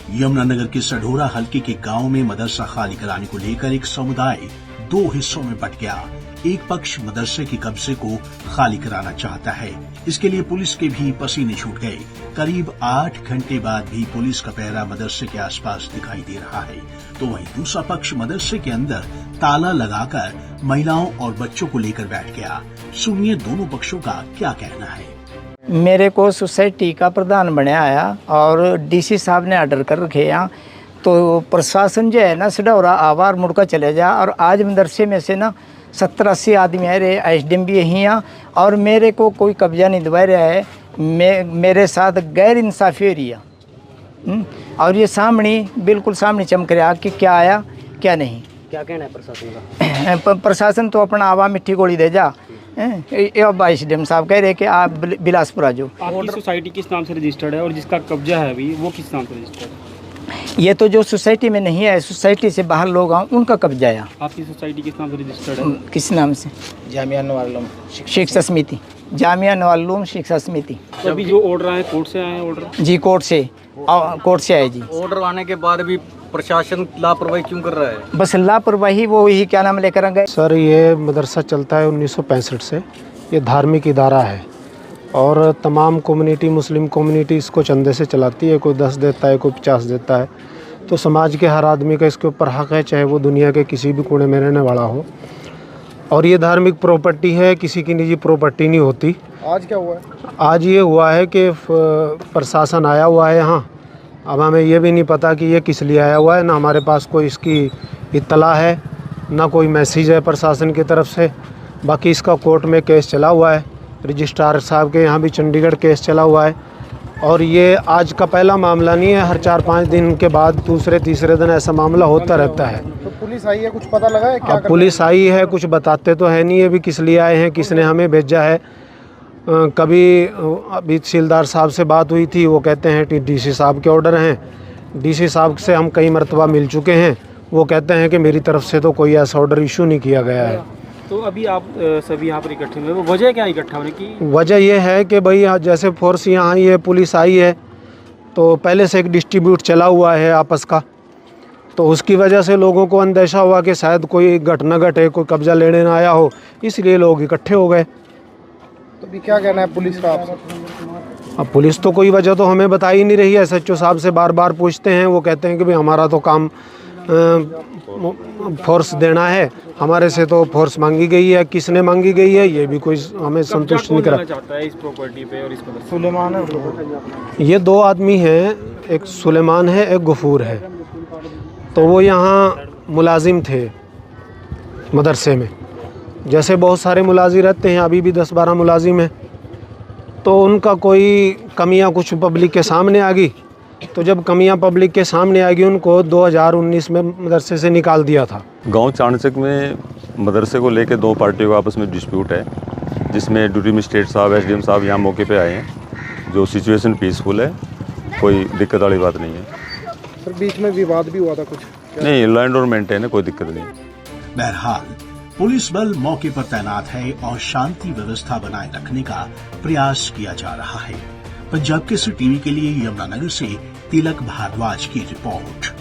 यमुनानगर के सढोरा हल्के के गांव में मदरसा खाली कराने को लेकर एक समुदाय दो हिस्सों में बंट गया। एक पक्ष मदरसे के कब्जे को खाली कराना चाहता है, इसके लिए पुलिस के भी पसीने छूट गए। करीब 8 घंटे बाद भी पुलिस का पहरा मदरसे के आसपास दिखाई दे रहा है, तो वहीं दूसरा पक्ष मदरसे के अंदर ताला लगाकर महिलाओं और बच्चों को लेकर बैठ गया। सुनिए दोनों पक्षों का क्या कहना है। मेरे को सोसाइटी का प्रधान बनाया आया और डीसी साहब ने ऑर्डर कर रखे यहाँ, तो प्रशासन जो है ना सडौरा आवार मुड़का चले जा। और आज मदरसे में से ना 70-80 आदमी है रे, एसडीएम भी यहीं यहाँ, और मेरे को कोई कब्जा नहीं दिलवा रहा है। मेरे साथ गैर इंसाफी हो रही है। और ये सामने बिल्कुल सामने चमक रहा कि क्या आया क्या नहीं। क्या कहना है प्रशासन का? प्रशासन तो अपना आवा मिट्टी गोली दे जा। अब एसडीएम साहब कह रहे कि आप बिलासपुर आ जाओ। आपकी सोसाइटी किस नाम से रजिस्टर्ड है और जिसका कब्जा है अभी वो किस नाम से रजिस्टर्ड है? ये तो जो सोसाइटी में नहीं है, सोसाइटी से बाहर लोग आए उनका कब्जा है। आपकी सोसाइटी किस नाम से रजिस्टर्ड है? किस नाम से? जामिया नवालुम शिक्षा समिति, जामिया नवालुम शिक्षा समिति। तो अभी जो ऑर्डर आए कोर्ट से आए हैं? ऑर्डर जी कोर्ट से आए जी। ऑर्डर आने के बाद भी प्रशासन लापरवाही क्यों कर रहा है? बस लापरवाही, वो यही क्या नाम लेकर गए। सर ये मदरसा चलता है 1965 से। ये धार्मिक इदारा है और तमाम कम्युनिटी, मुस्लिम कम्युनिटी इसको चंदे से चलाती है। कोई 10 देता है, कोई 50 देता है। तो समाज के हर आदमी का इसके ऊपर हक है, चाहे वो दुनिया के किसी भी कोने में रहने वाला हो। और ये धार्मिक प्रॉपर्टी है, किसी की निजी प्रॉपर्टी नहीं होती। आज क्या हुआ है? आज ये हुआ है कि प्रशासन आया हुआ है यहाँ। अब हमें ये भी नहीं पता कि ये किस लिए आया हुआ है, ना हमारे पास कोई इसकी इत्तला है, ना कोई मैसेज है प्रशासन की तरफ से। बाकी इसका कोर्ट में केस चला हुआ है, रजिस्ट्रार साहब के यहाँ भी चंडीगढ़ केस चला हुआ है। और ये आज का पहला मामला नहीं है, हर 4-5 दिन के बाद दूसरे तीसरे दिन ऐसा मामला होता रहता है। तो पुलिस आई है, कुछ पता लगा है क्या? अब पुलिस आई है, कुछ बताते तो है नहीं, अभी किस लिए आए हैं, किसने हमें भेजा है। कभी अभी तहसीलदार साहब से बात हुई थी, वो कहते हैं कि डीसी साहब के ऑर्डर हैं। डीसी साहब से हम कई मरतबा मिल चुके हैं, वो कहते हैं कि मेरी तरफ से तो कोई ऐसा ऑर्डर इशू नहीं किया गया है। तो अभी आप सभी यहाँ पर इकट्ठे हुए, वो वजह क्या इकट्ठा होने की? वजह यह है कि भाई जैसे फोर्स यहाँ आई है, पुलिस आई है, तो पहले से एक डिस्ट्रीब्यूट चला हुआ है आपस का, तो उसकी वजह से लोगों को अंदेशा हुआ कि शायद कोई घटना घटे, कोई कब्जा लेने ना आया हो, इसलिए लोग इकट्ठे हो गए। तो अभी क्या कहना है पुलिस का आपसे? अब पुलिस तो कोई वजह तो हमें बता ही नहीं रही है। एसएचओ साहब से बार बार पूछते हैं, वो कहते हैं कि भाई हमारा तो काम फोर्स देना है, हमारे से तो फोर्स मांगी गई है। किसने मांगी गई है ये भी कोई हमें संतुष्ट नहीं करा। चाहता है इस प्रॉपर्टी पे और इस मदरसे? सुलेमान है। ये 2 आदमी हैं, एक सुलेमान है, एक गफूर है। तो वो यहाँ मुलाजिम थे मदरसे में, जैसे बहुत सारे मुलाजिम रहते हैं, अभी भी 10-12 मुलाजिम हैं। तो उनका कोई कमियां कुछ पब्लिक के सामने आ गई, तो जब कमियां पब्लिक के सामने आ गई, उनको 2019 में मदरसे से निकाल दिया था। गांव चाणचक में मदरसे को लेकर 2 पार्टियों का आपस में डिस्प्यूट है, जिसमें ड्यूटी मजिस्ट्रेट साहब, एसडीएम साहब यहाँ मौके पे आए हैं। जो सिचुएशन पीसफुल है, कोई दिक्कत वाली बात नहीं है। सर बीच में विवाद भी हुआ था कुछ? नहीं, लॉ एंड ऑर्डर मेंटेन है, कोई दिक्कत नहीं। बहरहाल पुलिस बल मौके पर तैनात है और शांति व्यवस्था बनाए रखने का प्रयास किया जा रहा है। पंजाब केसरी टीवी के लिए यमुनानगर से तिलक भारद्वाज की रिपोर्ट।